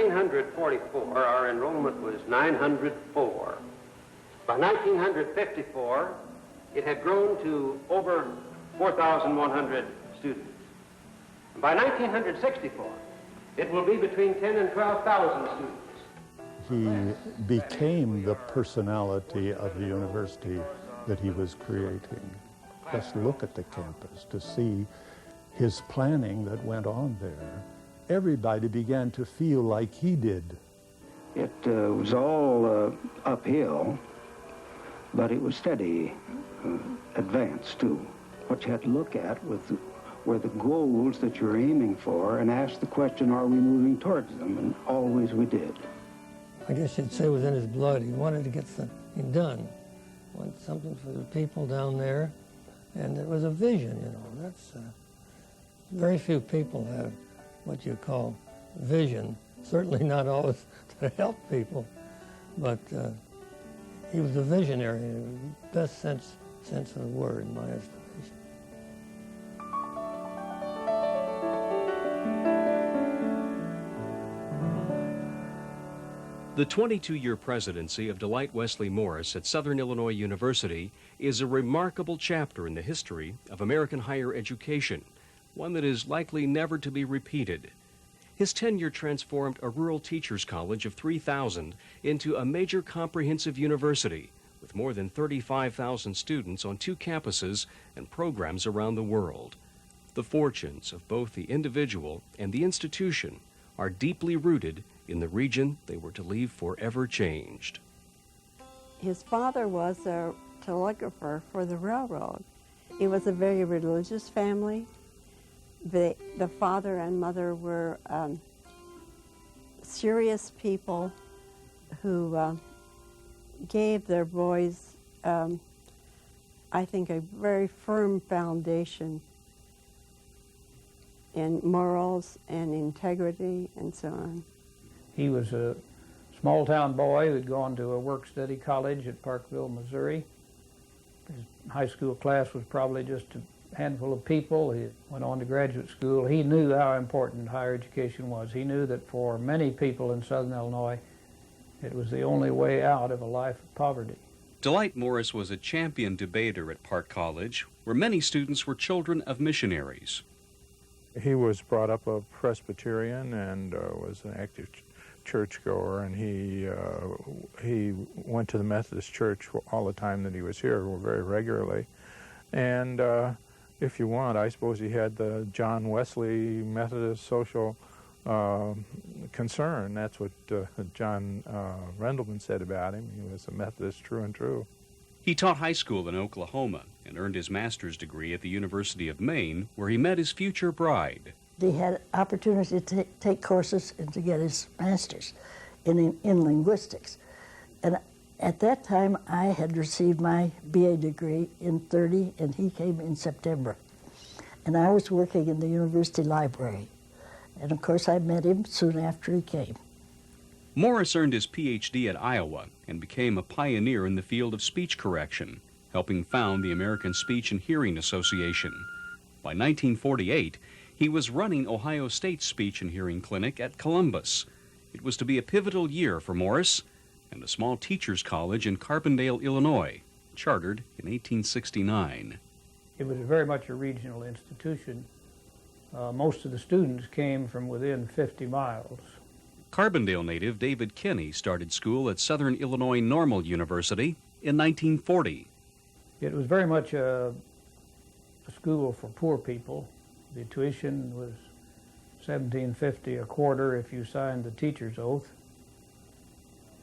1944, our enrollment was 904. By 1954, it had grown to over 4,100 students. And by 1964, it will be between 10 and 12,000 students. He became the personality of the university that he was creating. Just look at the campus to see his planning that went on there. Everybody began to feel like he did. It was all uphill, but it was steady advance too. What you had to look at were the goals that you're aiming for and ask the question, are we moving towards them? And always we did. I guess you'd say it was in his blood. He wanted to get something done. He wanted something for the people down there. And it was a vision, you know. That's very few people have what you call vision. Certainly not always to help people, but he was a visionary in the best sense of the word, in my estimation. The 22-year presidency of Delyte Wesley Morris at Southern Illinois University is a remarkable chapter in the history of American higher education, one that is likely never to be repeated. His tenure transformed a rural teachers' college of 3,000 into a major comprehensive university with more than 35,000 students on 2 campuses and programs around the world. The fortunes of both the individual and the institution are deeply rooted in the region they were to leave forever changed. His father was a telegrapher for the railroad. It was a very religious family. The father and mother were serious people who gave their boys, I think, a very firm foundation in morals and integrity and so on. He was a small-town boy who had gone to a work-study college at Parkville, Missouri. His high school class was probably just a handful of people. He went on to graduate school. He knew how important higher education was. He knew that for many people in Southern Illinois, it was the only way out of a life of poverty. Delyte Morris was a champion debater at Park College, where many students were children of missionaries. He was brought up a Presbyterian and was an active churchgoer, and he went to the Methodist Church all the time that he was here, very regularly. And if you want, I suppose he had the John Wesley Methodist social concern. That's what John Rendleman said about him. He was a Methodist true and true. He taught high school in Oklahoma and earned his master's degree at the University of Maine, where he met his future bride. He had opportunity to take courses and to get his master's in linguistics. And at that time, I had received my BA degree in '30, and he came in September. And I was working in the university library. And of course, I met him soon after he came. Morris earned his PhD at Iowa and became a pioneer in the field of speech correction, helping found the American Speech and Hearing Association. By 1948, he was running Ohio State's Speech and Hearing Clinic at Columbus. It was to be a pivotal year for Morris and a small teachers' college in Carbondale, Illinois, chartered in 1869. It was very much a regional institution. Most of the students came from within 50 miles. Carbondale native David Kinney started school at Southern Illinois Normal University in 1940. It was very much a school for poor people. The tuition was $17.50 a quarter if you signed the teacher's oath,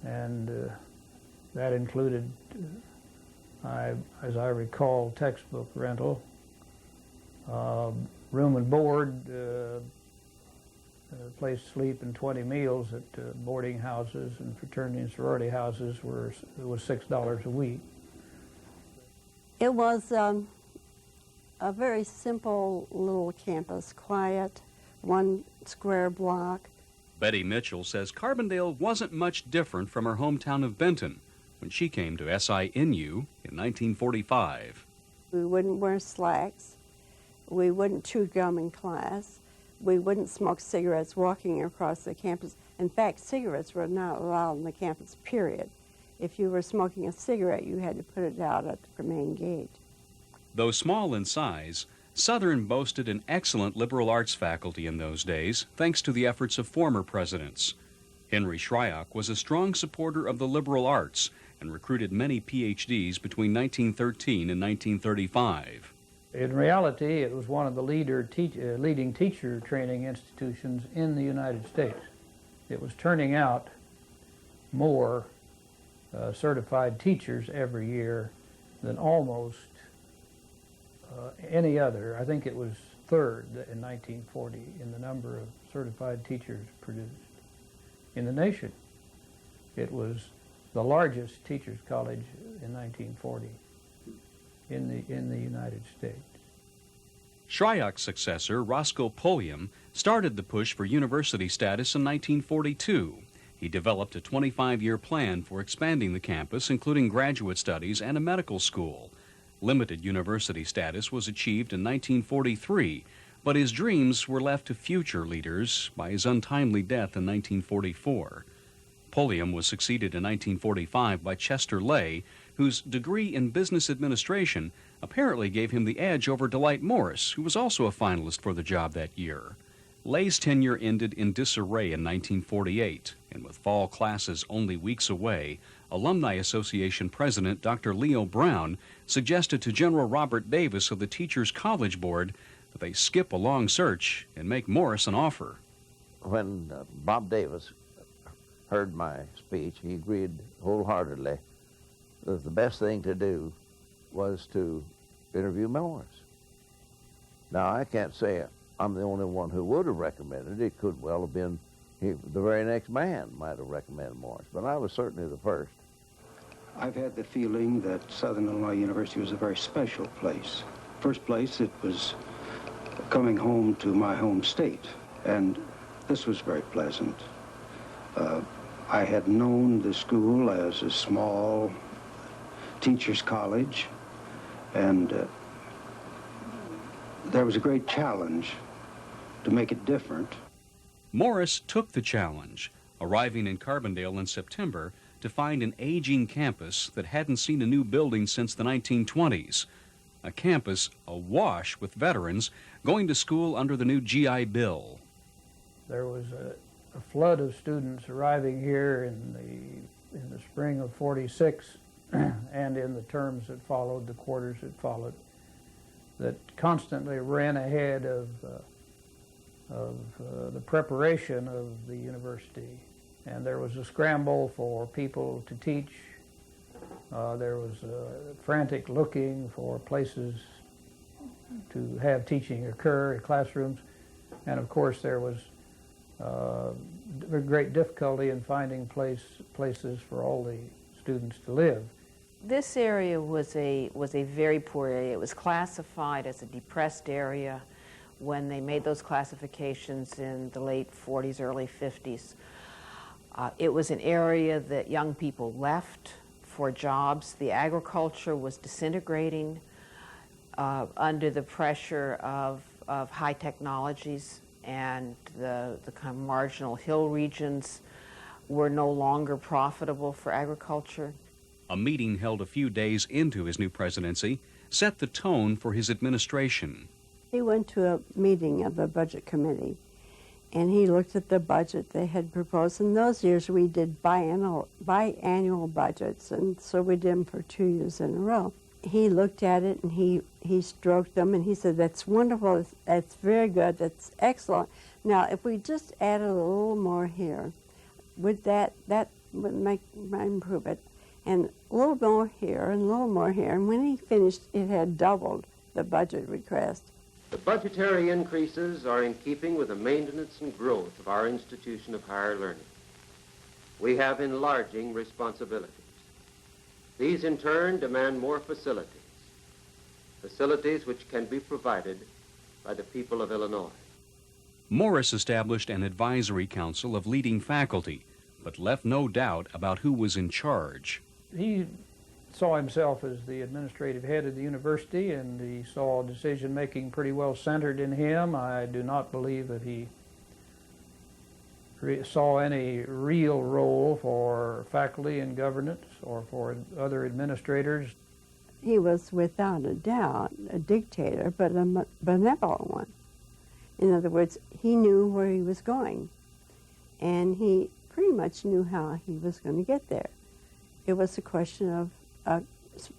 and that included, as I recall, textbook rental, room and board, place to sleep, and 20 meals at boarding houses and fraternity and sorority houses was $6 a week. It was a very simple little campus, quiet, 1 square block. Betty Mitchell says Carbondale wasn't much different from her hometown of Benton when she came to SINU in 1945. We wouldn't wear slacks. We wouldn't chew gum in class. we wouldn't smoke cigarettes walking across the campus. In fact, cigarettes were not allowed on the campus, period. If you were smoking a cigarette, you had to put it out at the main gate. Though small in size, Southern boasted an excellent liberal arts faculty in those days, thanks to the efforts of former presidents. Henry Shryock was a strong supporter of the liberal arts and recruited many PhDs between 1913 and 1935. In reality, it was one of the leading teacher training institutions in the United States. It was turning out more certified teachers every year than almost any other. I think it was third in 1940 in the number of certified teachers produced in the nation. It was the largest teachers' college in 1940 in the United States. Shryock's successor, Roscoe Pulliam, started the push for university status in 1942. He developed a 25-year plan for expanding the campus, including graduate studies and a medical school. Limited university status was achieved in 1943, but his dreams were left to future leaders by his untimely death in 1944. Pulliam was succeeded in 1945 by Chester Lay, whose degree in business administration apparently gave him the edge over Delyte Morris, who was also a finalist for the job that year. Lay's tenure ended in disarray in 1948, and with fall classes only weeks away, Alumni Association President Dr. Leo Brown suggested to General Robert Davis of the Teachers College Board that they skip a long search and make Morris an offer. When Bob Davis heard my speech, he agreed wholeheartedly that the best thing to do was to interview Morris. Now, I can't say I'm the only one who would have recommended it. It could well have been the very next man might have recommended Morris, but I was certainly the first. I've had the feeling that Southern Illinois University was a very special place. First place, it was coming home to my home state, and this was very pleasant. I had known the school as a small teachers' college, and there was a great challenge to make it different. Morris took the challenge, arriving in Carbondale in September to find an aging campus that hadn't seen a new building since the 1920s. A campus awash with veterans going to school under the new GI Bill. There was a flood of students arriving here in the spring of '46 and in the terms that followed, the quarters that followed, that constantly ran ahead of the preparation of the university. And there was a scramble for people to teach. There was frantic looking for places to have teaching occur, classrooms. And of course there was great difficulty in finding places for all the students to live. This area was a very poor area. It was classified as a depressed area when they made those classifications in the late 40s, early 50s. It was an area that young people left for jobs. The agriculture was disintegrating under the pressure of high technologies, and the kind of marginal hill regions were no longer profitable for agriculture. A meeting held a few days into his new presidency set the tone for his administration. He went to a meeting of the budget committee, and he looked at the budget they had proposed. In those years, we did biannual budgets, and so we did them for 2 years in a row. He looked at it, and he stroked them, and he said, "That's wonderful, that's very good, that's excellent. Now, if we just added a little more here, that would improve it. And a little more here, and a little more here." And when he finished, it had doubled the budget request. The budgetary increases are in keeping with the maintenance and growth of our institution of higher learning. We have enlarging responsibilities. These in turn demand more facilities which can be provided by the people of Illinois. Morris established an advisory council of leading faculty, but left no doubt about who was in charge. He saw himself as the administrative head of the university, and he saw decision-making pretty well centered in him. I do not believe that he saw any real role for faculty in governance or for other administrators. He was without a doubt a dictator, but a benevolent one. In other words, he knew where he was going, and he pretty much knew how he was going to get there. It was a question of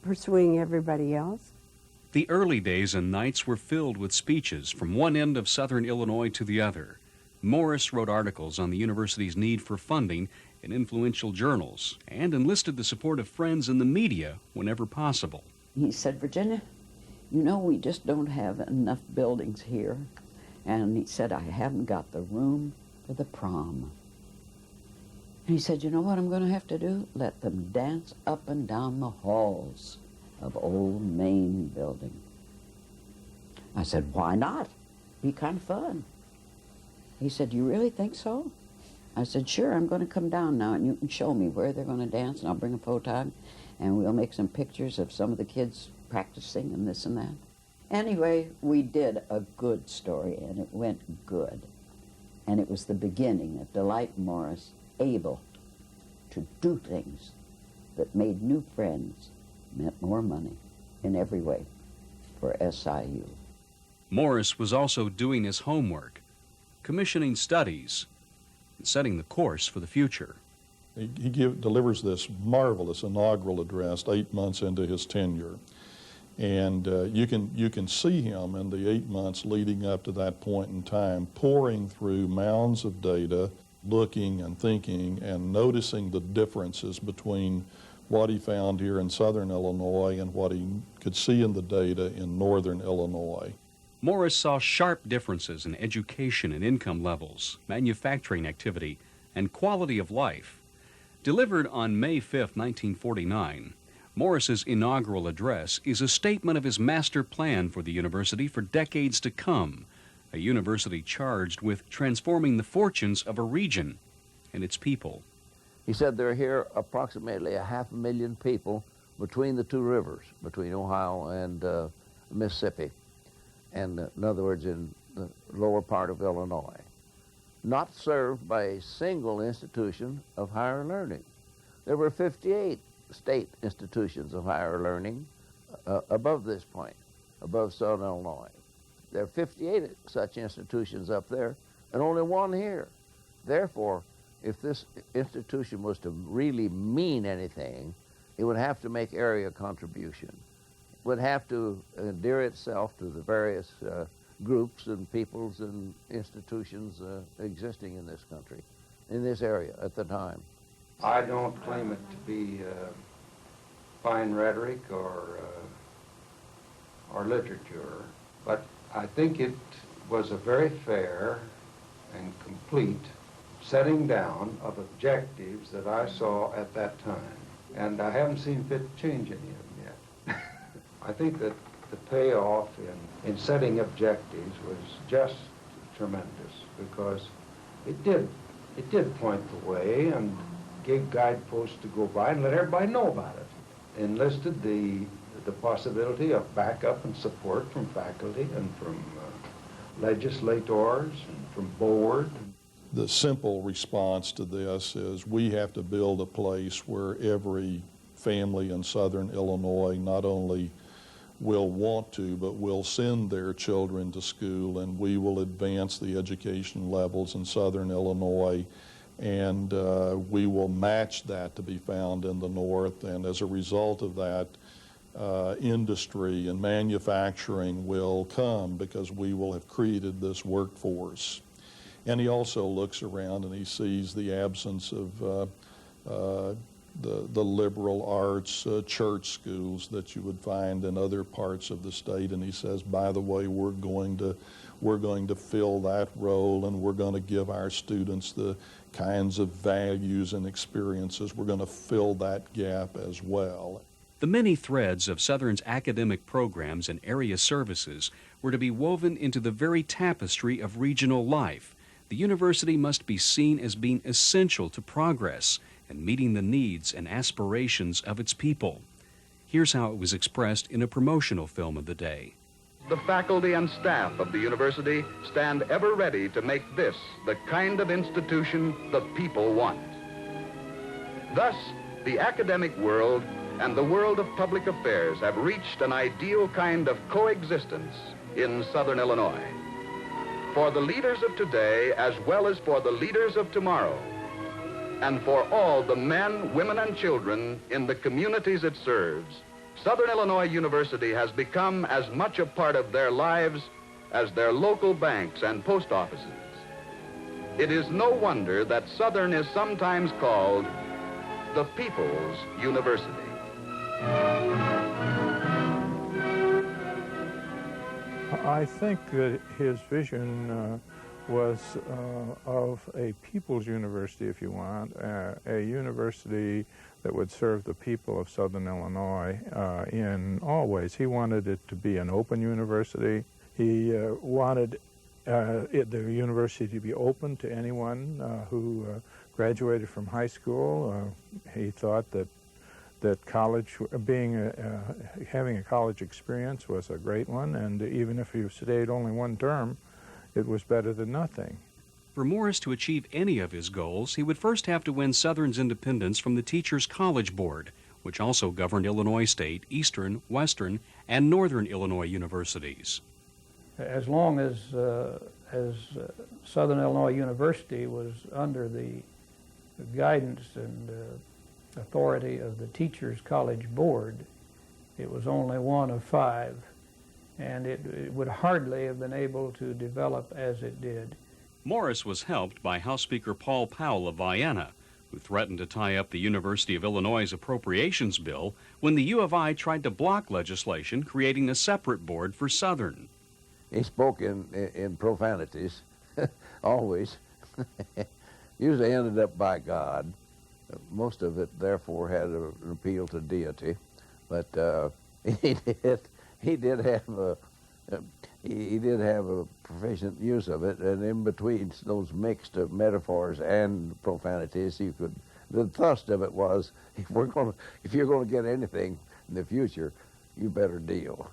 persuading everybody else. The early days and nights were filled with speeches from one end of southern Illinois to the other. Morris wrote articles on the university's need for funding in influential journals and enlisted the support of friends in the media whenever possible. He said, Virginia, you know, we just don't have enough buildings here. And he said, I haven't got the room for the prom. And he said, you know what I'm going to have to do? Let them dance up and down the halls of Old Main Building. I said, why not? Be kind of fun. He said, you really think so? I said, sure, I'm going to come down now and you can show me where they're going to dance, and I'll bring a photog and we'll make some pictures of some of the kids practicing and this and that. Anyway, we did a good story, and it went good. And it was the beginning of Delyte Morris able to do things that made new friends, meant more money in every way for SIU. Morris was also doing his homework, commissioning studies, and setting the course for the future. He delivers this marvelous inaugural address 8 months into his tenure. And you can see him in the 8 months leading up to that point in time, pouring through mounds of data, looking and thinking and noticing the differences between what he found here in southern Illinois and what he could see in the data in northern Illinois. Morris saw sharp differences in education and income levels, manufacturing activity, and quality of life. Delivered on May 5, 1949, Morris's inaugural address is a statement of his master plan for the university for decades to come, a university charged with transforming the fortunes of a region and its people. He said there are here approximately 500,000 people between the two rivers, between Ohio and Mississippi, and in other words, in the lower part of Illinois, not served by a single institution of higher learning. There were 58 state institutions of higher learning above this point, above southern Illinois. There are 58 such institutions up there and only one here. Therefore, if this institution was to really mean anything, it would have to make area contribution. It would have to endear itself to the various groups and peoples and institutions existing in this country, in this area at the time. I don't claim it to be fine rhetoric or literature, but I think it was a very fair and complete setting down of objectives that I saw at that time, and I haven't seen fit to change any of them yet. I think that the payoff in setting objectives was just tremendous, because it did point the way and gave guideposts to go by and let everybody know about it. Enlisted the possibility of backup and support from faculty and from legislators and from board. The simple response to this is we have to build a place where every family in southern Illinois not only will want to, but will send their children to school, and we will advance the education levels in southern Illinois, and we will match that to be found in the north. And as a result of that, industry and manufacturing will come because we will have created this workforce. And he also looks around and he sees the absence of the liberal arts church schools that you would find in other parts of the state, and he says, by the way, we're going to fill that role, and we're going to give our students the kinds of values and experiences. We're going to fill that gap as well. The many threads of Southern's academic programs and area services were to be woven into the very tapestry of regional life. The university must be seen as being essential to progress and meeting the needs and aspirations of its people. Here's how it was expressed in a promotional film of the day. The faculty and staff of the university stand ever ready to make this the kind of institution the people want. Thus, the academic world and the world of public affairs have reached an ideal kind of coexistence in Southern Illinois. For the leaders of today, as well as for the leaders of tomorrow, and for all the men, women, and children in the communities it serves, Southern Illinois University has become as much a part of their lives as their local banks and post offices. It is no wonder that Southern is sometimes called the People's University. I think that his vision was of a people's university, if you want, a university that would serve the people of Southern Illinois in all ways. He wanted it to be an open university. He wanted the university to be open to anyone who graduated from high school. He thought that college, having a college experience was a great one, and even if you stayed only one term, it was better than nothing. For Morris to achieve any of his goals, he would first have to win Southern's independence from the Teachers College Board, which also governed Illinois State, Eastern, Western, and Northern Illinois universities. As long as Southern Illinois University was under the guidance and authority of the Teachers College Board, it was only one of 5, and it would hardly have been able to develop as it did. Morris was helped by House Speaker Paul Powell of Vienna, who threatened to tie up the University of Illinois' appropriations bill when the U of I tried to block legislation creating a separate board for Southern. He spoke in profanities, always. Usually ended up by God. Most of it, therefore, had an appeal to deity, but he did have a proficient use of it, and in between those mixed metaphors and profanities, the thrust of it was, if you're going to get anything in the future, you better deal,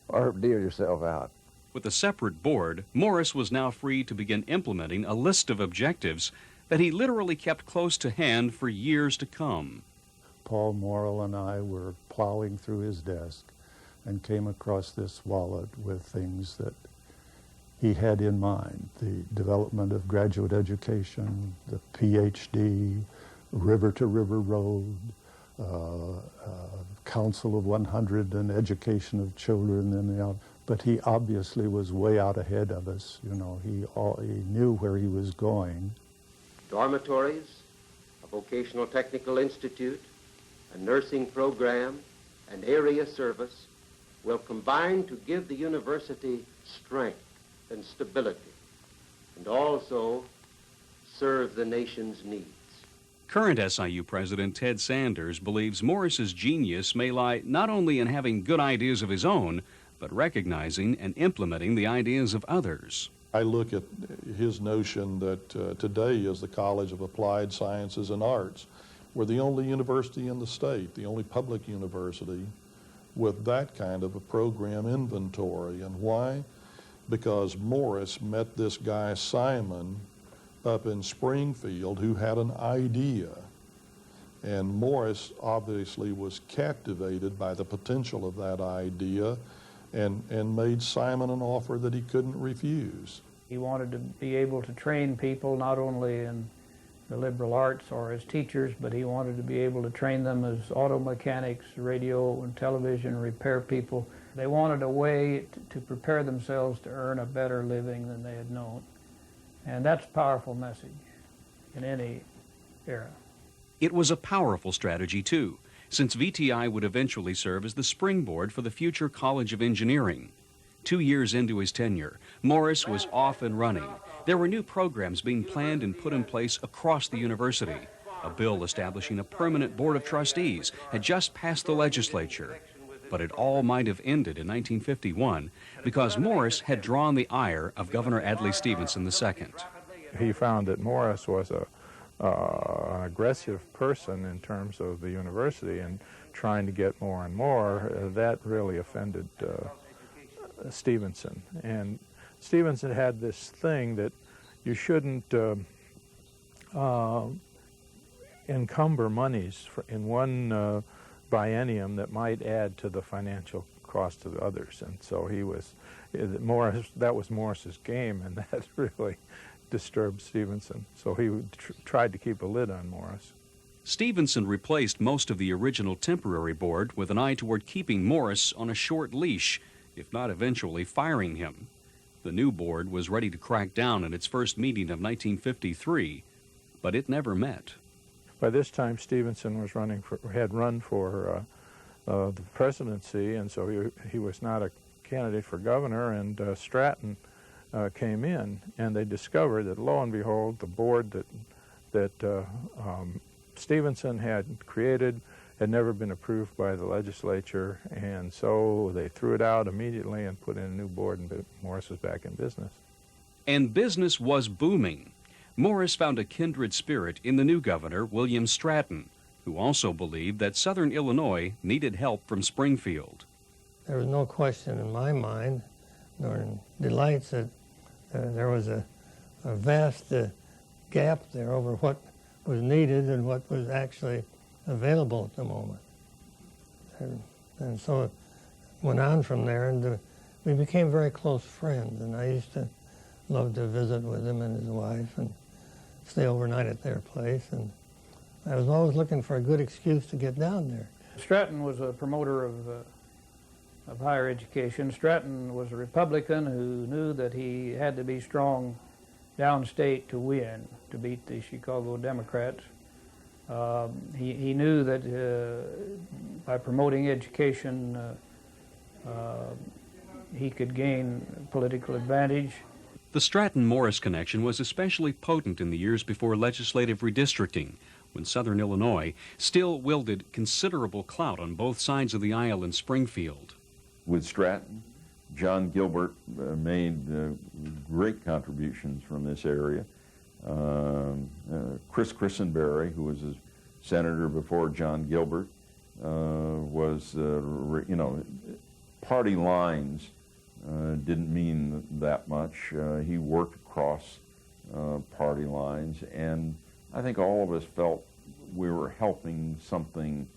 or deal yourself out. With a separate board, Morris was now free to begin implementing a list of objectives that he literally kept close to hand for years to come. Paul Morrill and I were plowing through his desk and came across this wallet with things that he had in mind: the development of graduate education, the PhD, river-to-river road, Council of 100 and education of children. But he obviously was way out ahead of us. You know, he knew where he was going. Dormitories, a vocational technical institute, a nursing program, and area service will combine to give the university strength and stability, and also serve the nation's needs. Current SIU President Ted Sanders believes Morris's genius may lie not only in having good ideas of his own, but recognizing and implementing the ideas of others. I look at his notion that today is the College of Applied Sciences and Arts. We're the only university in the state, the only public university with that kind of a program inventory. And why? Because Morris met this guy Simon up in Springfield who had an idea. And Morris obviously was captivated by the potential of that idea and made Simon an offer that he couldn't refuse. He wanted to be able to train people not only in the liberal arts or as teachers, but he wanted to be able to train them as auto mechanics, radio and television repair people. They wanted a way to prepare themselves to earn a better living than they had known. And that's a powerful message in any era. It was a powerful strategy, too, since VTI would eventually serve as the springboard for the future College of Engineering. 2 years into his tenure, Morris was off and running. There were new programs being planned and put in place across the university. A bill establishing a permanent board of trustees had just passed the legislature. But it all might have ended in 1951 because Morris had drawn the ire of Governor Adlai Stevenson II. He found that Morris was an aggressive person in terms of the university, and trying to get more and more, that really offended Stevenson. And Stevenson had this thing that you shouldn't encumber monies in one biennium that might add to the financial cost of the others. And so that was Morris's game, and that really disturbed Stevenson. So he tried to keep a lid on Morris. Stevenson replaced most of the original temporary board with an eye toward keeping Morris on a short leash, if not eventually firing him. The new board was ready to crack down in its first meeting of 1953, but it never met. By this time, Stevenson had run for the presidency, and so he was not a candidate for governor, and Stratton came in, and they discovered that, lo and behold, the board that Stevenson had created had never been approved by the legislature, and so they threw it out immediately and put in a new board, and Morris was back in business. And business was booming. Morris found a kindred spirit in the new governor, William Stratton, who also believed that Southern Illinois needed help from Springfield. There was no question in my mind, nor in Delyte's, that there was a vast gap there over what was needed and what was actually available at the moment. And so it went on from there, and we became very close friends, and I used to love to visit with him and his wife and stay overnight at their place, and I was always looking for a good excuse to get down there. Stratton was a promoter of higher education. Stratton was a Republican who knew that he had to be strong downstate to win, to beat the Chicago Democrats. He knew that by promoting education, he could gain political advantage. The Stratton-Morris connection was especially potent in the years before legislative redistricting, when Southern Illinois still wielded considerable clout on both sides of the aisle in Springfield. With Stratton, John Gilbert made great contributions from this area. Chris Christenberry, who was a senator before John Gilbert, was, party lines didn't mean that much. He worked across party lines, and I think all of us felt we were helping something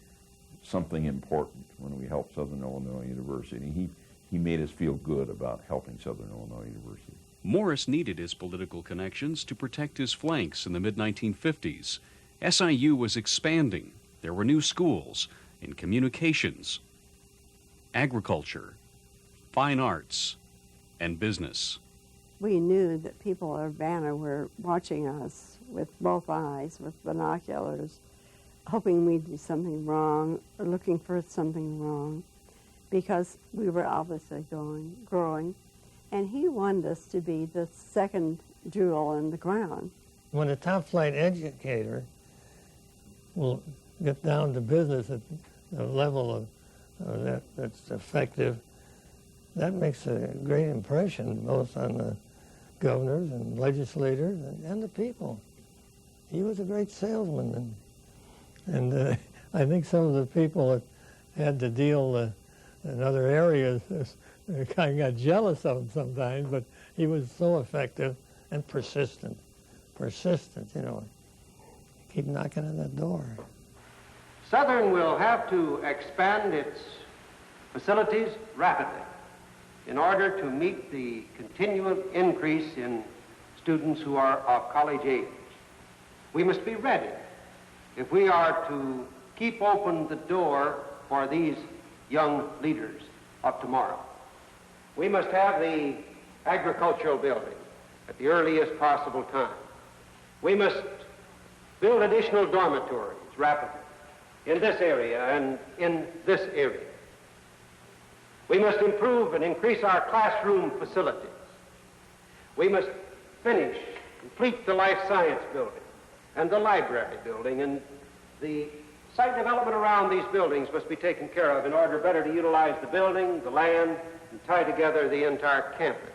important when we helped Southern Illinois University. He made us feel good about helping Southern Illinois University. Morris needed his political connections to protect his flanks in the mid-1950s. SIU was expanding. There were new schools in communications, agriculture, fine arts, and business. We knew that people at Urbana were watching us with both eyes, with binoculars, hoping we'd do something wrong or looking for something wrong, because we were obviously growing. And he wanted us to be the second jewel in the crown. When a top-flight educator will get down to business at the level of that's effective, that makes a great impression both on the governors and legislators and the people. He was a great salesman, and I think some of the people that had to deal in other areas kind of got jealous of him sometimes, but he was so effective and persistent, keep knocking on that door. Southern will have to expand its facilities rapidly in order to meet the continual increase in students who are of college age. We must be ready if we are to keep open the door for these young leaders of tomorrow. We must have the agricultural building at the earliest possible time. We must build additional dormitories rapidly in this area and in this area. We must improve and increase our classroom facilities. We must complete the life science building and the library building, and the site development around these buildings must be taken care of in order better to utilize the building, the land, and tie together the entire campus.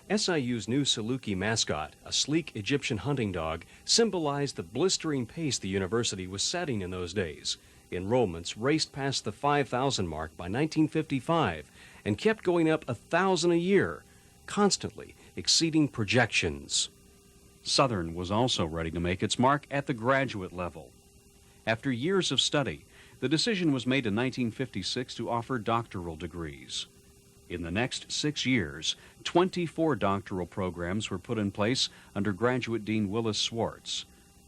SIU's new SIUC mascot, a sleek Egyptian hunting dog, symbolized the blistering pace the university was setting in those days. Enrollments raced past the 5,000 mark by 1955 and kept going up 1,000 a year, constantly exceeding projections. Southern was also ready to make its mark at the graduate level. After years of study, the decision was made in 1956 to offer doctoral degrees. In the next 6 years, 24 doctoral programs were put in place under Graduate Dean Willis Swartz,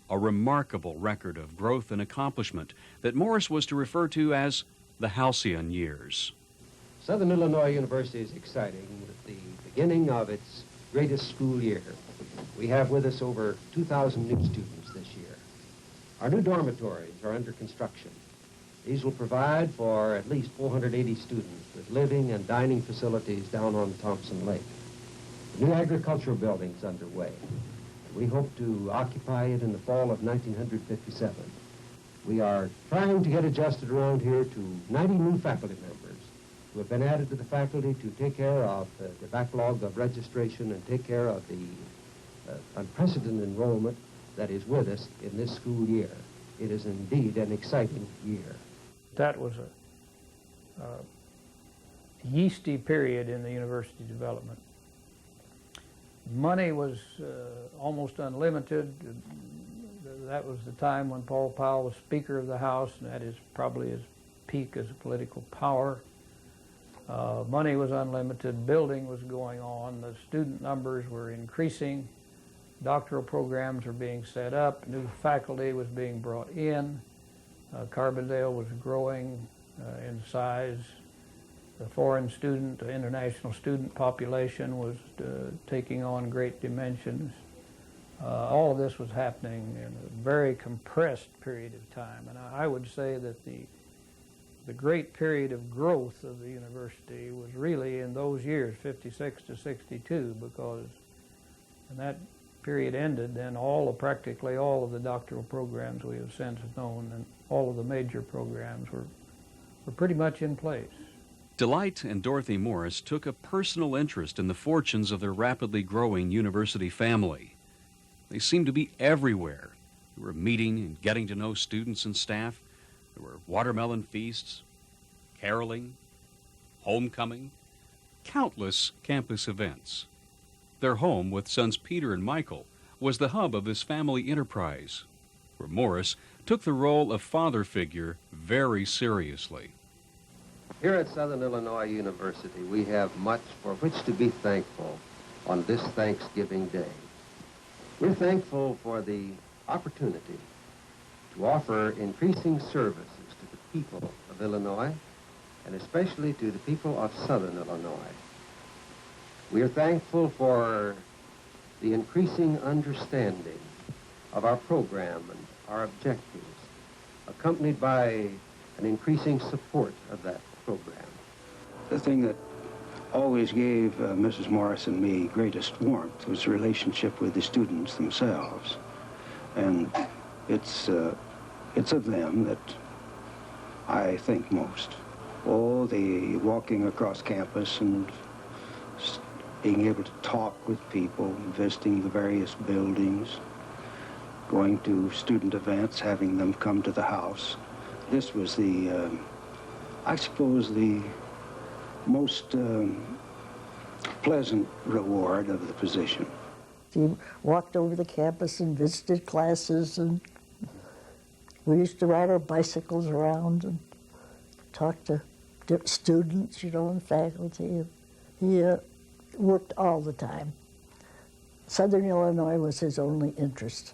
a remarkable record of growth and accomplishment that Morris was to refer to as the halcyon years. Southern Illinois University is exciting with the beginning of its greatest school year. We have with us over 2,000 new students this year. Our new dormitories are under construction. These will provide for at least 480 students with living and dining facilities down on Thompson Lake. The new agricultural building is underway. We hope to occupy it in the fall of 1957. We are trying to get adjusted around here to 90 new faculty members who have been added to the faculty to take care of the backlog of registration and take care of the unprecedented enrollment that is with us in this school year. It is indeed an exciting year. That was a yeasty period in the university development. Money was almost unlimited. That was the time when Paul Powell was Speaker of the House, and that is probably his peak as a political power. Money was unlimited, building was going on, the student numbers were increasing, doctoral programs were being set up, new faculty was being brought in, Carbondale was growing in size. The foreign student, the international student population was taking on great dimensions. All of this was happening in a very compressed period of time. And I would say that the great period of growth of the university was really in those years, 56 to 62, because when that period ended, then practically all of the doctoral programs we have since known and all of the major programs were pretty much in place. Delyte and Dorothy Morris took a personal interest in the fortunes of their rapidly growing university family. They seemed to be everywhere. They were meeting and getting to know students and staff. There were watermelon feasts, caroling, homecoming, countless campus events. Their home with sons Peter and Michael was the hub of this family enterprise, where Morris took the role of father figure very seriously. Here at Southern Illinois University, we have much for which to be thankful on this Thanksgiving Day. We're thankful for the opportunity to offer increasing services to the people of Illinois, and especially to the people of Southern Illinois. We are thankful for the increasing understanding of our program and our objectives, accompanied by an increasing support of that program. The thing that always gave Mrs. Morris and me greatest warmth was the relationship with the students themselves. And it's of them that I think most. Oh, the walking across campus and being able to talk with people, visiting the various buildings, going to student events, having them come to the house. This was the, I suppose, the most pleasant reward of the position. He walked over the campus and visited classes, and we used to ride our bicycles around and talk to students, and faculty. He worked all the time. Southern Illinois was his only interest.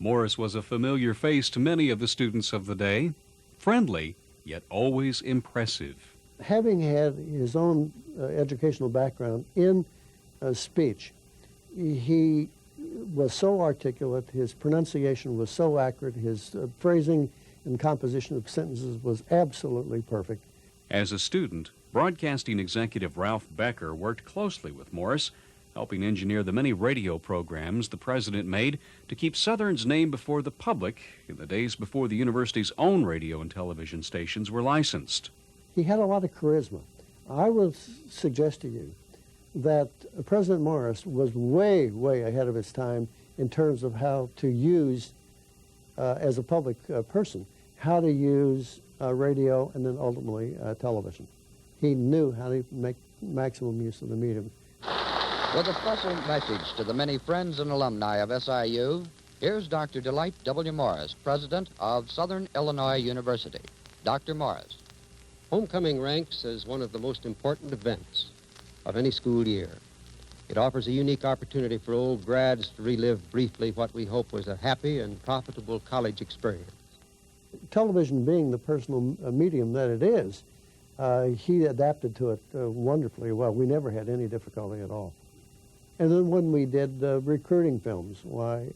Morris was a familiar face to many of the students of the day, friendly, yet always impressive. Having had his own educational background in speech, he was so articulate, his pronunciation was so accurate, his phrasing and composition of sentences was absolutely perfect. As a student, broadcasting executive Ralph Becker worked closely with Morris, helping engineer the many radio programs the president made to keep Southern's name before the public in the days before the university's own radio and television stations were licensed. He had a lot of charisma. I will suggest to you that President Morris was way, way ahead of his time in terms of how to use, as a public person, how to use radio, and then ultimately television. He knew how to make maximum use of the medium. With a special message to the many friends and alumni of SIU, here's Dr. Delyte W. Morris, president of Southern Illinois University. Dr. Morris. Homecoming ranks as one of the most important events of any school year. It offers a unique opportunity for old grads to relive briefly what we hope was a happy and profitable college experience. Television being the personal medium that it is, he adapted to it wonderfully well. We never had any difficulty at all. And then when we did recruiting films, why,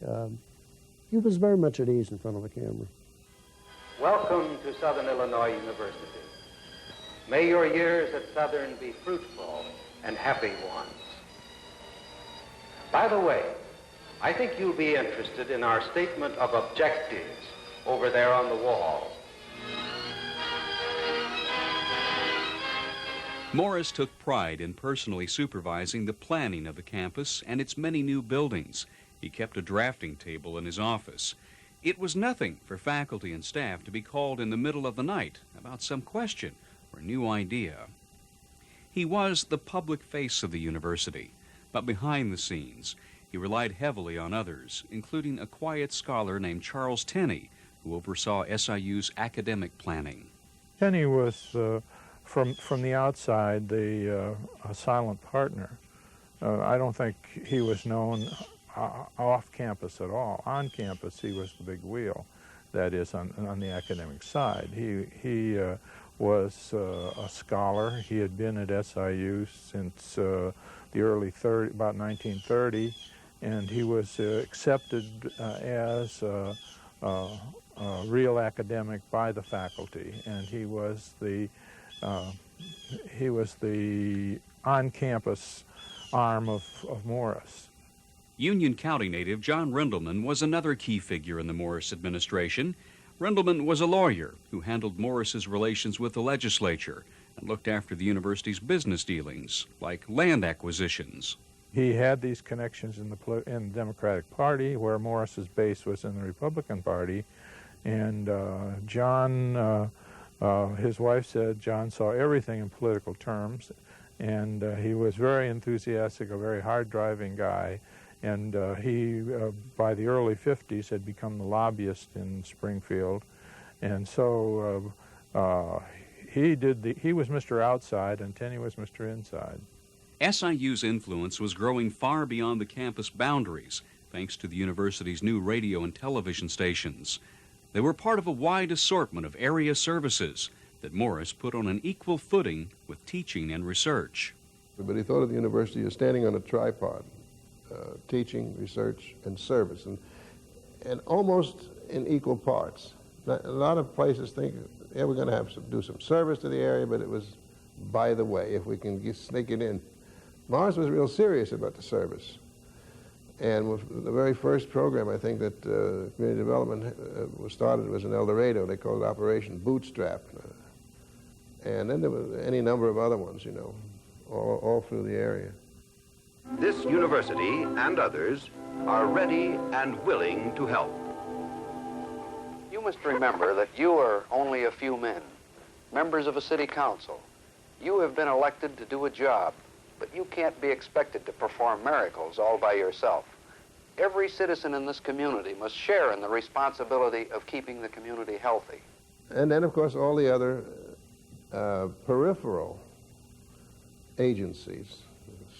he was very much at ease in front of a camera. Welcome to Southern Illinois University. May your years at Southern be fruitful and happy ones. By the way, I think you'll be interested in our statement of objectives over there on the wall. Morris took pride in personally supervising the planning of the campus and its many new buildings. He kept a drafting table in his office. It was nothing for faculty and staff to be called in the middle of the night about some question or new idea. He was the public face of the university, but behind the scenes, he relied heavily on others, including a quiet scholar named Charles Tenney, who oversaw SIU's academic planning. Tenney was, from the outside, a silent partner. I don't think he was known off campus at all. On campus, he was the big wheel, that is, on the academic side. He was a scholar. He had been at SIU since the early about 1930, and he was accepted as a real academic by the faculty, and he was the on-campus arm of Morris. Union County native John Rindleman was another key figure in the Morris administration. Rindleman was a lawyer who handled Morris's relations with the legislature and looked after the university's business dealings, like land acquisitions. He had these connections in the Democratic Party, where Morris's base was in the Republican Party, and John, his wife said, John saw everything in political terms, and he was very enthusiastic, a very hard-driving guy. And he, by the early 50s, had become the lobbyist in Springfield. And so he was Mr. Outside, and Tenney was Mr. Inside. SIU's influence was growing far beyond the campus boundaries, thanks to the university's new radio and television stations. They were part of a wide assortment of area services that Morris put on an equal footing with teaching and research. But he thought of the university as standing on a tripod. Teaching, research, and service, and almost in equal parts. A lot of places think, yeah, we're going to do some service to the area, but it was by the way, if we can sneak it in. Morris was real serious about the service. And with the very first program, I think, that community development was started was in El Dorado. They called it Operation Bootstrap. And then there was any number of other ones, you know, all through the area. This university and others are ready and willing to help. You must remember that you are only a few men, members of a city council. You have been elected to do a job, but you can't be expected to perform miracles all by yourself. Every citizen in this community must share in the responsibility of keeping the community healthy. And then, of course, all the other peripheral agencies.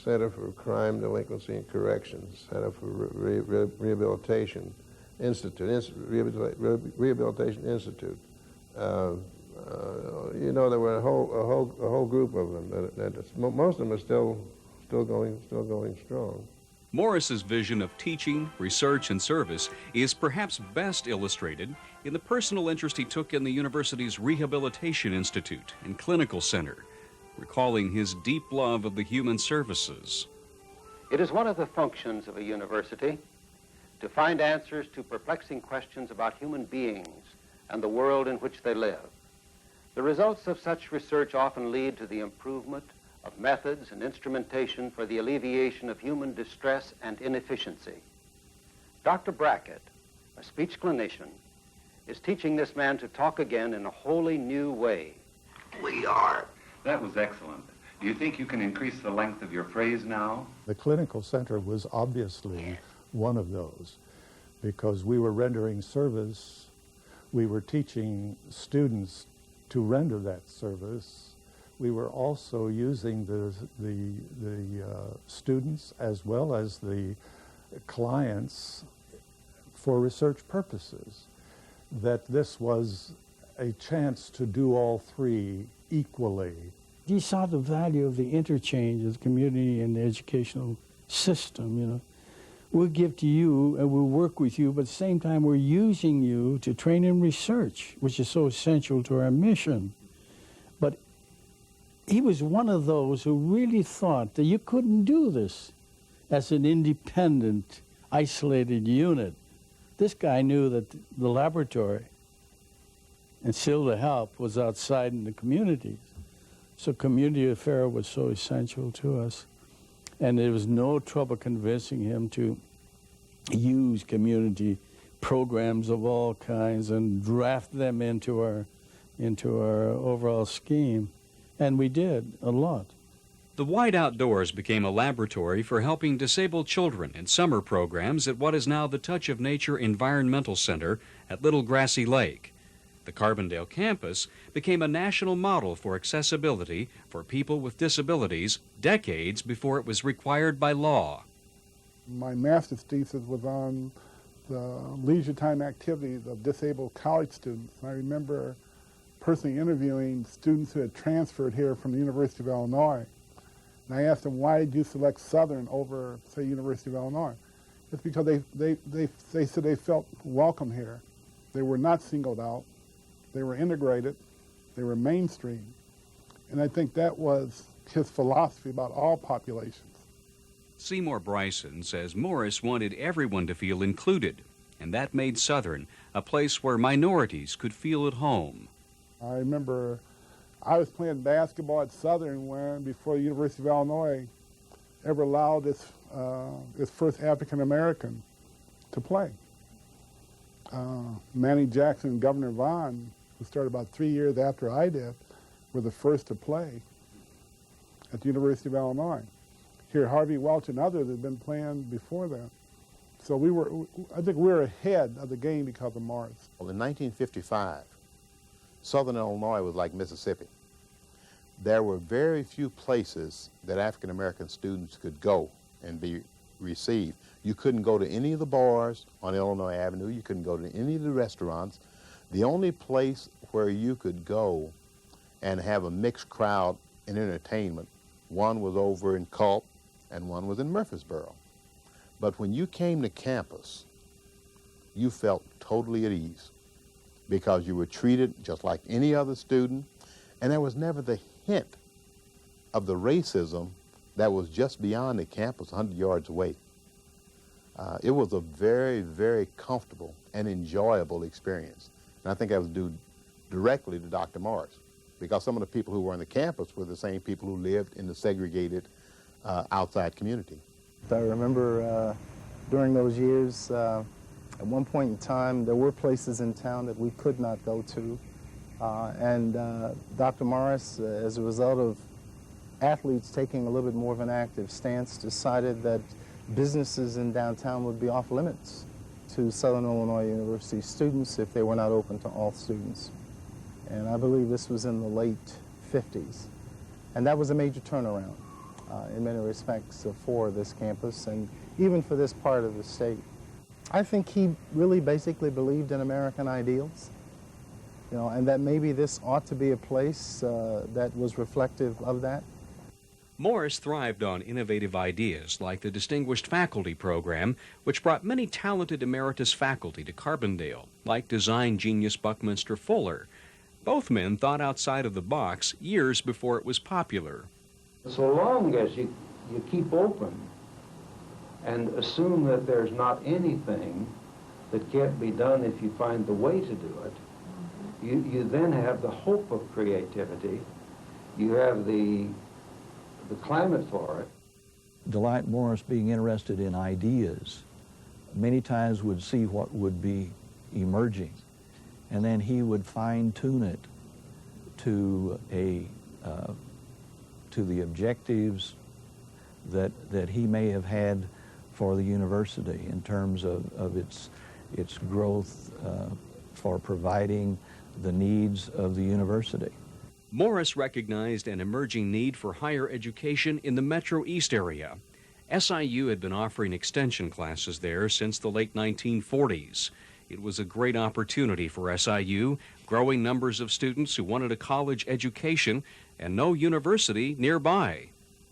Center for Crime, Delinquency, and Corrections, Center for Rehabilitation Institute, Rehabilitation Institute. You know, there were a whole group of them. Most of them are still going strong. Morris's vision of teaching, research, and service is perhaps best illustrated in the personal interest he took in the university's Rehabilitation Institute and Clinical Center, recalling his deep love of the human services. It is one of the functions of a university to find answers to perplexing questions about human beings and the world in which they live. The results of such research often lead to the improvement of methods and instrumentation for the alleviation of human distress and inefficiency. Dr. Brackett, a speech clinician, is teaching this man to talk again in a wholly new way. We are. That was excellent. Do you think you can increase the length of your phrase now? The clinical center was obviously one of those, because we were rendering service, we were teaching students to render that service. We were also using the students as well as the clients for research purposes, that this was a chance to do all three equally. He saw the value of the interchange of the community and the educational system, you know. We'll give to you and we'll work with you, but at the same time we're using you to train in research, which is so essential to our mission. But he was one of those who really thought that you couldn't do this as an independent, isolated unit. This guy knew that the laboratory and still the help was outside in the communities. So community affair was so essential to us. And there was no trouble convincing him to use community programs of all kinds and draft them into our overall scheme. And we did a lot. The wide outdoors became a laboratory for helping disabled children in summer programs at what is now the Touch of Nature Environmental Center at Little Grassy Lake. The Carbondale campus became a national model for accessibility for people with disabilities decades before it was required by law. My master's thesis was on the leisure time activities of disabled college students. I remember personally interviewing students who had transferred here from the University of Illinois. And I asked them, why did you select Southern over, say, University of Illinois? It's because they said they felt welcome here. They were not singled out. They were integrated. They were mainstream. And I think that was his philosophy about all populations. Seymour Bryson says Morris wanted everyone to feel included, and that made Southern a place where minorities could feel at home. I remember I was playing basketball at Southern when, before the University of Illinois ever allowed its first African American to play. Manny Jackson and Governor Vaughn, who started about 3 years after I did, were the first to play at the University of Illinois. Here, Harvey Welch and others had been playing before that. So I think we were ahead of the game because of Morris. Well, in 1955, Southern Illinois was like Mississippi. There were very few places that African American students could go and be received. You couldn't go to any of the bars on Illinois Avenue. You couldn't go to any of the restaurants. The only place where you could go and have a mixed crowd in entertainment, one was over in Culp and one was in Murfreesboro. But when you came to campus, you felt totally at ease because you were treated just like any other student, and there was never the hint of the racism that was just beyond the campus 100 yards away. It was a very, very comfortable and enjoyable experience. And I think that was due directly to Dr. Morris, because some of the people who were on the campus were the same people who lived in the segregated outside community. I remember during those years, at one point in time, there were places in town that we could not go to. And Dr. Morris, as a result of athletes taking a little bit more of an active stance, decided that businesses in downtown would be off limits to Southern Illinois University students if they were not open to all students. And I believe this was in the late 50s. And that was a major turnaround in many respects for this campus and even for this part of the state. I think he really basically believed in American ideals, you know, and that maybe this ought to be a place that was reflective of that. Morris thrived on innovative ideas like the Distinguished Faculty Program, which brought many talented emeritus faculty to Carbondale, like design genius Buckminster Fuller. Both men thought outside of the box years before it was popular. So long as you keep open and assume that there's not anything that can't be done if you find the way to do it, you then have the hope of creativity. You have the climate for it. Delyte Morris, being interested in ideas, many times would see what would be emerging and then he would fine-tune it to the objectives that he may have had for the university in terms of its growth for providing the needs of the university. Morris recognized an emerging need for higher education in the Metro East area. SIU had been offering extension classes there since the late 1940s. It was a great opportunity for SIU, growing numbers of students who wanted a college education and no university nearby.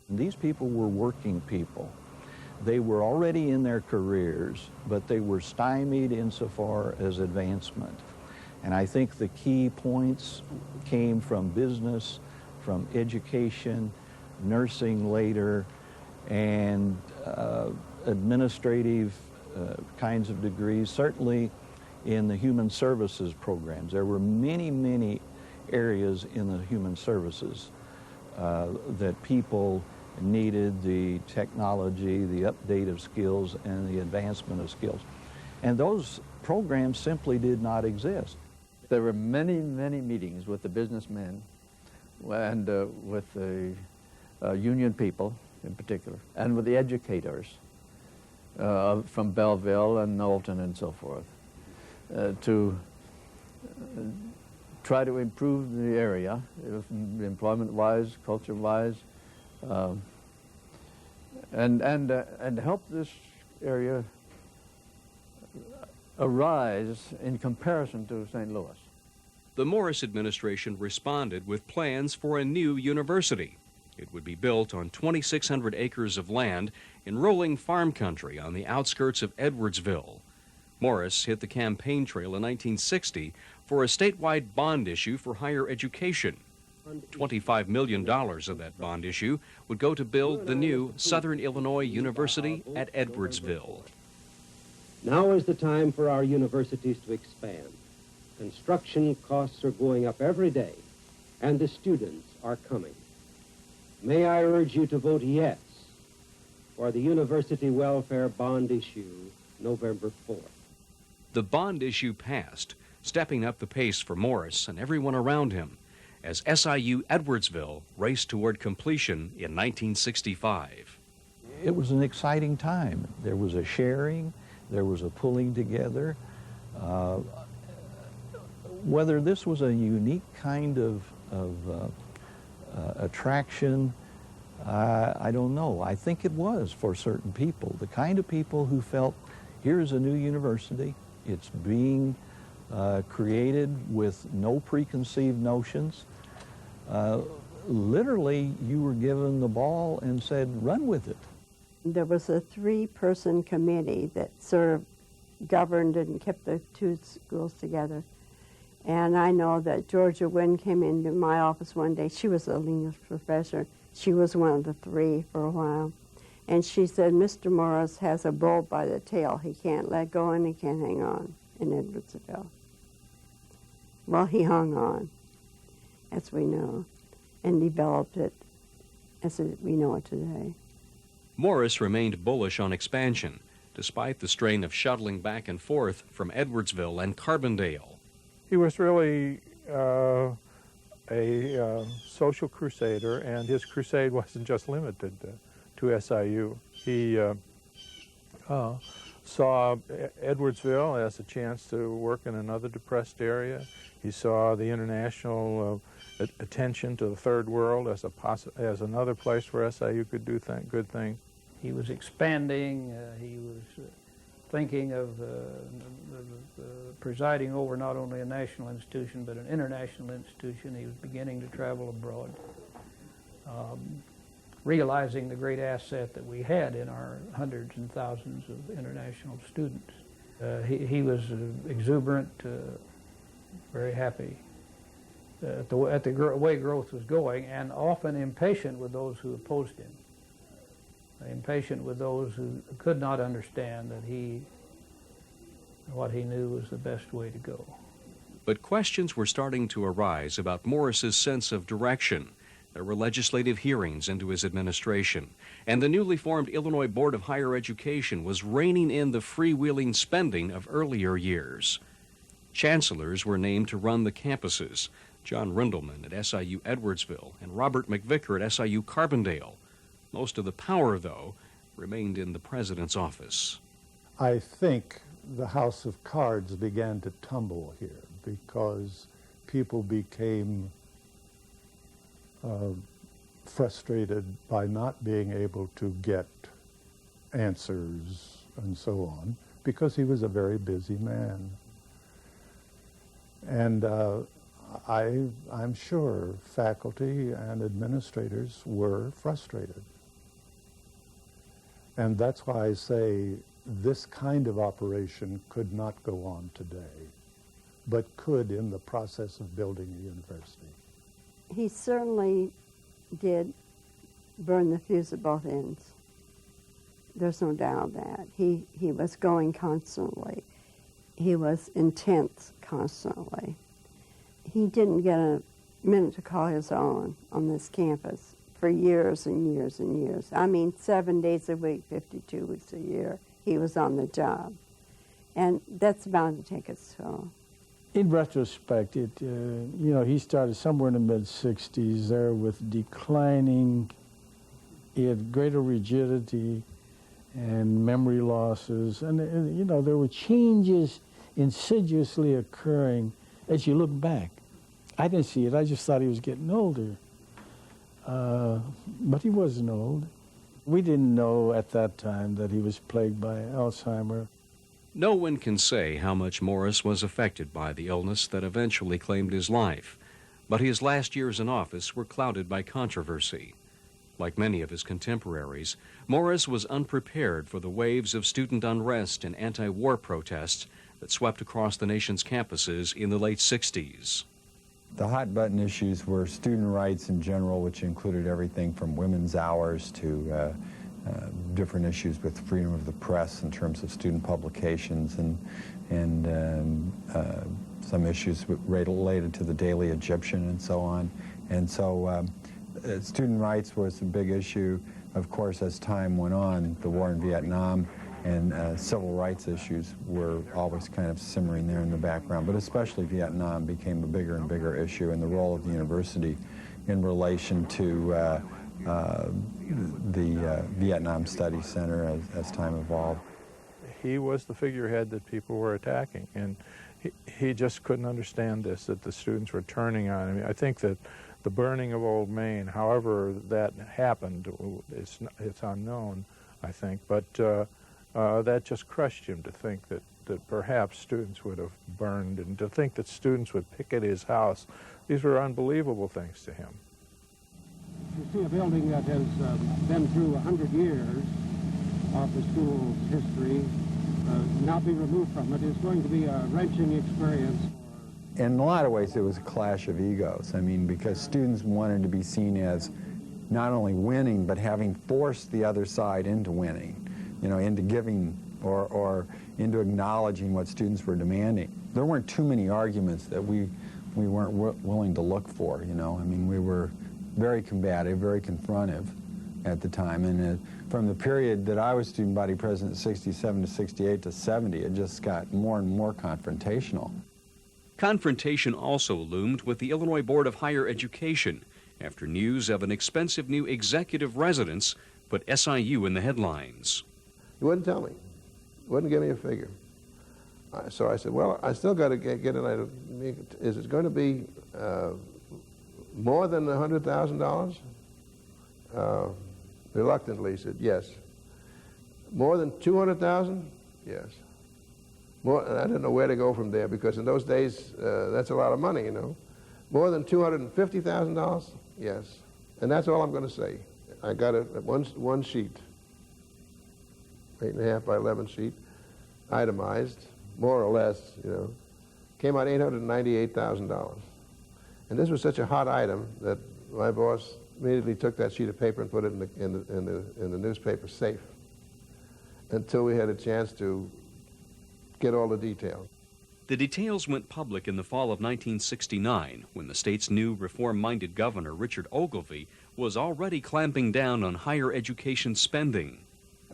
These people were working people. They were already in their careers, but they were stymied insofar as advancement. And I think the key points came from business, from education, nursing later, and administrative kinds of degrees, certainly in the human services programs. There were many, many areas in the human services that people needed the technology, the update of skills, and the advancement of skills. And those programs simply did not exist. There were many, many meetings with the businessmen and with the union people in particular, and with the educators from Belleville and Knowlton and so forth, to try to improve the area, employment-wise, culture-wise, and help this area arise in comparison to St. Louis. The Morris administration responded with plans for a new university. It would be built on 2,600 acres of land in rolling farm country on the outskirts of Edwardsville. Morris hit the campaign trail in 1960 for a statewide bond issue for higher education. $25 million of that bond issue would go to build the new Southern Illinois University at Edwardsville. Now is the time for our universities to expand. Construction costs are going up every day, and the students are coming. May I urge you to vote yes for the University Welfare Bond issue November 4th. The bond issue passed, stepping up the pace for Morris and everyone around him as SIU Edwardsville raced toward completion in 1965. It was an exciting time. There was a sharing, there was a pulling together. Whether this was a unique kind of attraction, I don't know. I think it was for certain people, the kind of people who felt, here's a new university, it's being created with no preconceived notions. Literally, you were given the ball and said, run with it. There was a 3-person committee that sort of governed and kept the two schools together. And I know that Georgia Wynn came into my office one day. She was a English professor. She was one of the 3 for a while. And she said, Mr. Morris has a bull by the tail. He can't let go and he can't hang on in Edwardsville. Well, he hung on, as we know, and developed it as we know it today. Morris remained bullish on expansion, despite the strain of shuttling back and forth from Edwardsville and Carbondale. He was really a social crusader, and his crusade wasn't just limited to SIU. He saw Edwardsville as a chance to work in another depressed area. He saw the international attention to the third world as another place where SIU could do good things. He was expanding. He was thinking of presiding over not only a national institution but an international institution. He was beginning to travel abroad, realizing the great asset that we had in our hundreds and thousands of international students. He was exuberant, very happy at the way growth was going, and often impatient with those who opposed him. Impatient with those who could not understand that what he knew was the best way to go. But questions were starting to arise about Morris's sense of direction. There were legislative hearings into his administration, and the newly formed Illinois Board of Higher Education was reining in the freewheeling spending of earlier years. Chancellors were named to run the campuses: John Rindleman at SIU Edwardsville and Robert McVicker at SIU Carbondale. Most of the power, though, remained in the president's office. I think the house of cards began to tumble here because people became frustrated by not being able to get answers and so on, because he was a very busy man. And I'm sure faculty and administrators were frustrated. And that's why I say this kind of operation could not go on today, but could in the process of building a university. He certainly did burn the fuse at both ends. There's no doubt of that. He was going constantly. He was intense constantly. He didn't get a minute to call his own on this campus for years and years and years. I mean, 7 days a week, 52 weeks a year, he was on the job. And that's bound to take its toll. In retrospect, he started somewhere in the mid-60s there with declining, he had greater rigidity and memory losses. And there were changes insidiously occurring as you look back. I didn't see it, I just thought he was getting older. But he wasn't old. We didn't know at that time that he was plagued by Alzheimer's. No one can say how much Morris was affected by the illness that eventually claimed his life, but his last years in office were clouded by controversy. Like many of his contemporaries, Morris was unprepared for the waves of student unrest and anti-war protests that swept across the nation's campuses in the late 60s. The hot-button issues were student rights in general, which included everything from women's hours to different issues with freedom of the press in terms of student publications and some issues related to the Daily Egyptian and so on. And so student rights was a big issue. Of course, as time went on, the war in Vietnam and civil rights issues were always kind of simmering there in the background, but especially Vietnam became a bigger and bigger issue, and the role of the university in relation to the Vietnam Studies Center as time evolved. He was the figurehead that people were attacking, and he just couldn't understand this, that the students were turning on him. I think that the burning of Old Main, however that happened, it's unknown, I think, but that just crushed him to think that perhaps students would have burned, and to think that students would picket his house. These were unbelievable things to him. You see a building that has been through 100 years of the school's history now be removed from it is going to be a wrenching experience. In a lot of ways, it was a clash of egos. I mean, because students wanted to be seen as not only winning, but having forced the other side into winning, into giving or into acknowledging what students were demanding. There weren't too many arguments that we weren't willing to look for, I mean, we were very combative, very confrontive at the time. And from the period that I was student body president, 67 to 68 to 70, it just got more and more confrontational. Confrontation also loomed with the Illinois Board of Higher Education after news of an expensive new executive residence put SIU in the headlines. He wouldn't tell me. He wouldn't give me a figure. So I said, well, I still got to get an idea. Is it going to be more than $100,000? Reluctantly, he said, yes. More than 200,000? Yes. More, and I didn't know where to go from there, because in those days, that's a lot of money, More than $250,000? Yes. And that's all I'm going to say. I got it one sheet, 8.5 by 11 sheet, itemized, more or less, Came out $898,000. And this was such a hot item that my boss immediately took that sheet of paper and put it in the newspaper safe until we had a chance to get all the details. The details went public in the fall of 1969 when the state's new reform-minded governor, Richard Ogilvie, was already clamping down on higher education spending.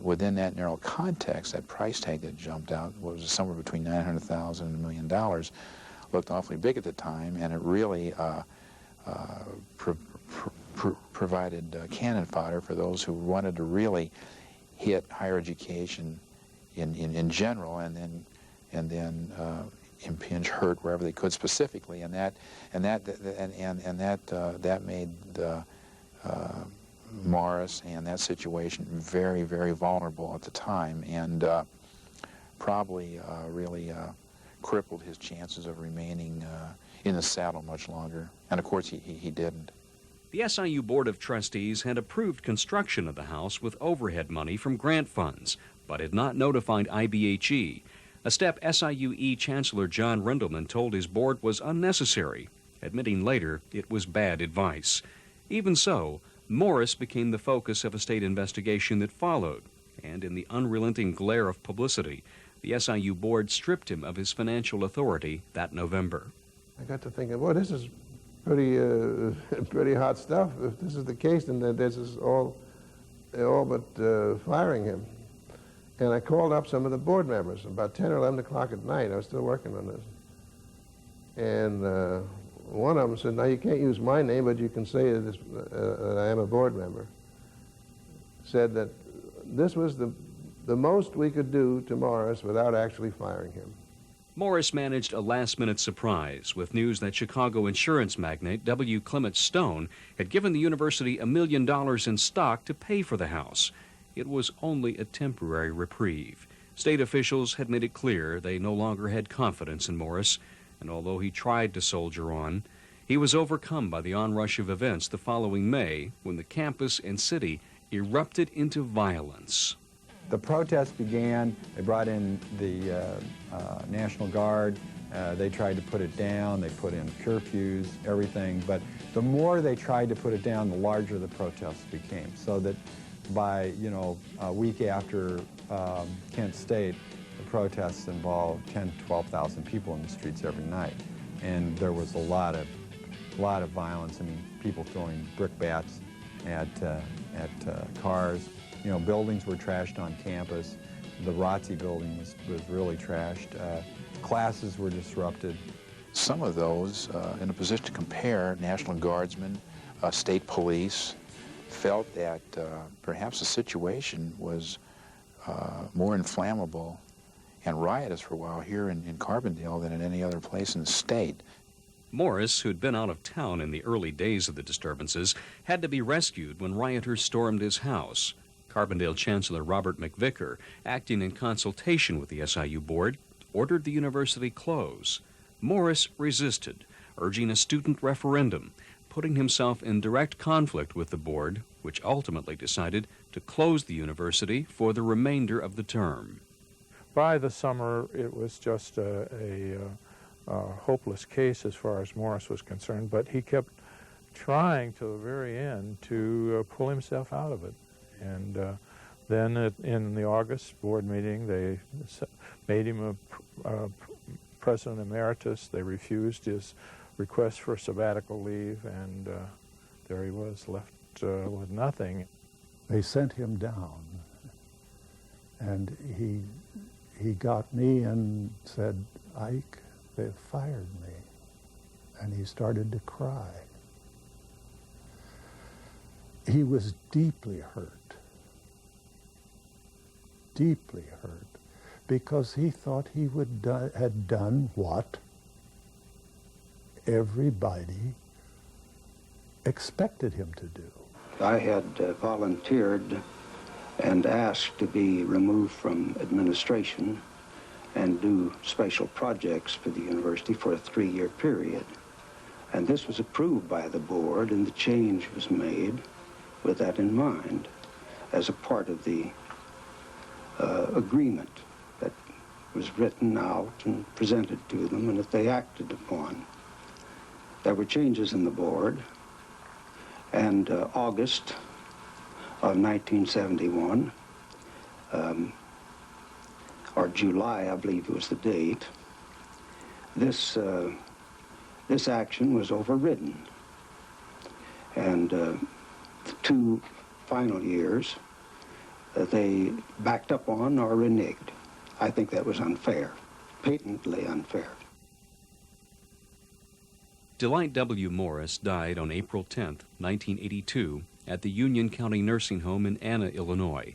within that narrow context, that price tag that jumped out was somewhere between $900,000 and $1 million. Looked awfully big at the time, and it really provided cannon fodder for those who wanted to really hit higher education in general, and then impinge, hurt wherever they could specifically, and that made Morris and that situation very, very vulnerable at the time, and probably really crippled his chances of remaining in the saddle much longer. And of course, he didn't. The SIU Board of Trustees had approved construction of the house with overhead money from grant funds, but had not notified IBHE, a step SIUE Chancellor John Rindelman told his board was unnecessary, admitting later it was bad advice. Even so, Morris became the focus of a state investigation that followed, and in the unrelenting glare of publicity, the SIU board stripped him of his financial authority that November. I got to thinking, well, this is pretty hot stuff. If this is the case, then this is all but firing him. And I called up some of the board members about 10 or 11 o'clock at night. I was still working on this. And one of them said, now you can't use my name, but you can say that I am a board member. Said that this was the most we could do to Morris without actually firing him. Morris managed a last-minute surprise with news that Chicago insurance magnate W. Clement Stone had given the university $1 million in stock to pay for the house. It was only a temporary reprieve. State officials had made it clear they no longer had confidence in Morris, and although he tried to soldier on, he was overcome by the onrush of events the following May when the campus and city erupted into violence. The protest began. They brought in the National Guard. They tried to put it down. They put in curfews, everything. But the more they tried to put it down, the larger the protests became. So that by, a week after Kent State, the protests involved 10,000 to 12,000 people in the streets every night. And there was a lot of violence. I mean, people throwing brickbats at cars. Buildings were trashed on campus. The ROTC building was really trashed. Classes were disrupted. Some of those, in a position to compare, National Guardsmen, state police, felt that perhaps the situation was more inflammable and riotous for a while here in Carbondale than in any other place in the state. Morris, who'd been out of town in the early days of the disturbances, had to be rescued when rioters stormed his house. Carbondale Chancellor Robert McVicker, acting in consultation with the SIU board, ordered the university close. Morris resisted, urging a student referendum, putting himself in direct conflict with the board, which ultimately decided to close the university for the remainder of the term. By the summer, it was just a hopeless case as far as Morris was concerned, but he kept trying to the very end to pull himself out of it. And then in the August board meeting, they made him a president emeritus. They refused his request for sabbatical leave, and there he was, left with nothing. They sent him down, and he got me and said, "Ike, they've fired me." And he started to cry. He was deeply hurt, because he thought he had done what everybody expected him to do. I had volunteered and asked to be removed from administration and do special projects for the university for a 3-year period. And this was approved by the board, and the change was made with that in mind as a part of the agreement that was written out and presented to them and that they acted upon. There were changes in the board, and August of 1971, or July, I believe was the date, this action was overridden. And the 2 final years they backed up on or reneged. I think that was unfair, patently unfair. Delyte W. Morris died on April 10, 1982, at the Union County Nursing Home in Anna, Illinois,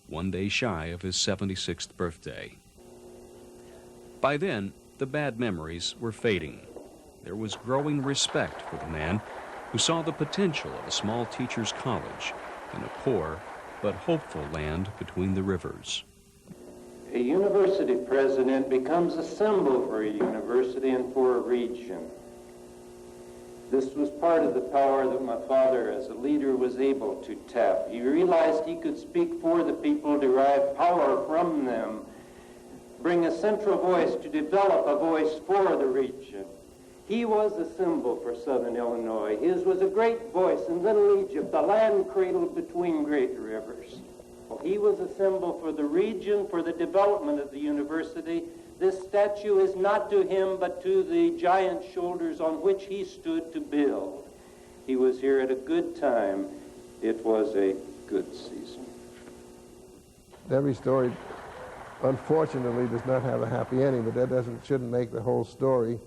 one day shy of his 76th birthday. By then, the bad memories were fading. There was growing respect for the man who saw the potential of a small teacher's college in a poor but hopeful land between the rivers. A university president becomes a symbol for a university and for a region. This was part of the power that my father as a leader was able to tap. He realized he could speak for the people, derive power from them, bring a central voice to develop a voice for the region. He was a symbol for Southern Illinois. His was a great voice in Little Egypt, the land cradled between great rivers. He was a symbol for the region, for the development of the university. This statue is not to him, but to the giant shoulders on which he stood to build. He was here at a good time. It was a good season. Every story, unfortunately, does not have a happy ending, but that shouldn't make the whole story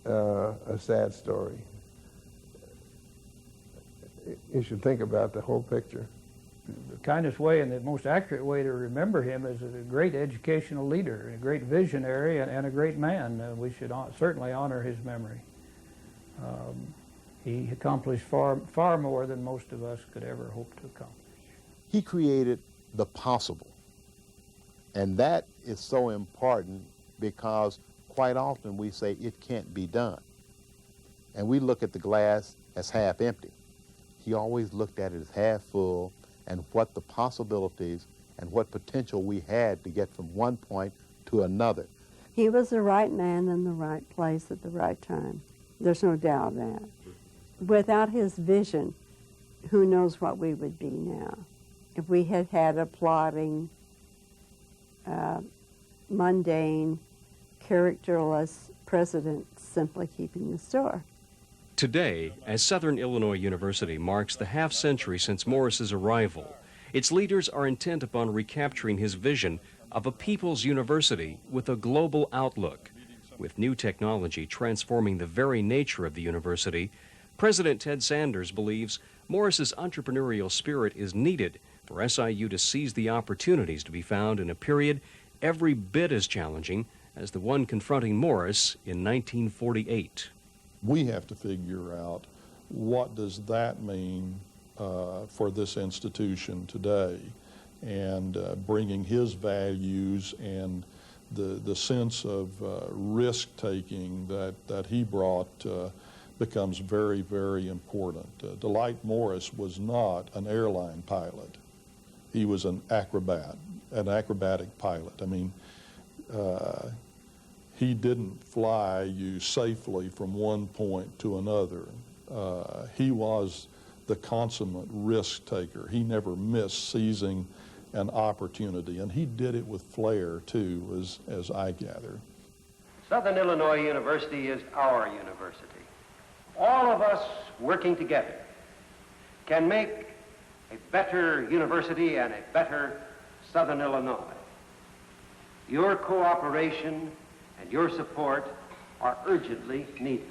a sad story. You should think about the whole picture. The kindest way and the most accurate way to remember him is a great educational leader, a great visionary, and a great man. We should certainly honor his memory. He accomplished far more than most of us could ever hope to accomplish. He created the possible, and that is so important because quite often we say it can't be done, and we look at the glass as half empty. He always looked at it as half full, and what the possibilities and what potential we had to get from one point to another. He was the right man in the right place at the right time. There's no doubt of that. Without his vision, who knows what we would be now? If we had had a plodding, mundane, characterless president simply keeping the store. Today, as Southern Illinois University marks the half-century since Morris's arrival, its leaders are intent upon recapturing his vision of a people's university with a global outlook. With new technology transforming the very nature of the university, President Ted Sanders believes Morris's entrepreneurial spirit is needed for SIU to seize the opportunities to be found in a period every bit as challenging as the one confronting Morris in 1948. We have to figure out what does that mean for this institution today, and bringing his values and the sense of risk-taking that he brought becomes very, very important. Delyte Morris was not an airline pilot. He was an acrobatic pilot. I mean, he didn't fly you safely from one point to another. He was the consummate risk taker. He never missed seizing an opportunity, and he did it with flair too, as I gather. Southern Illinois University is our university. All of us working together can make a better university and a better Southern Illinois. Your cooperation and your support are urgently needed.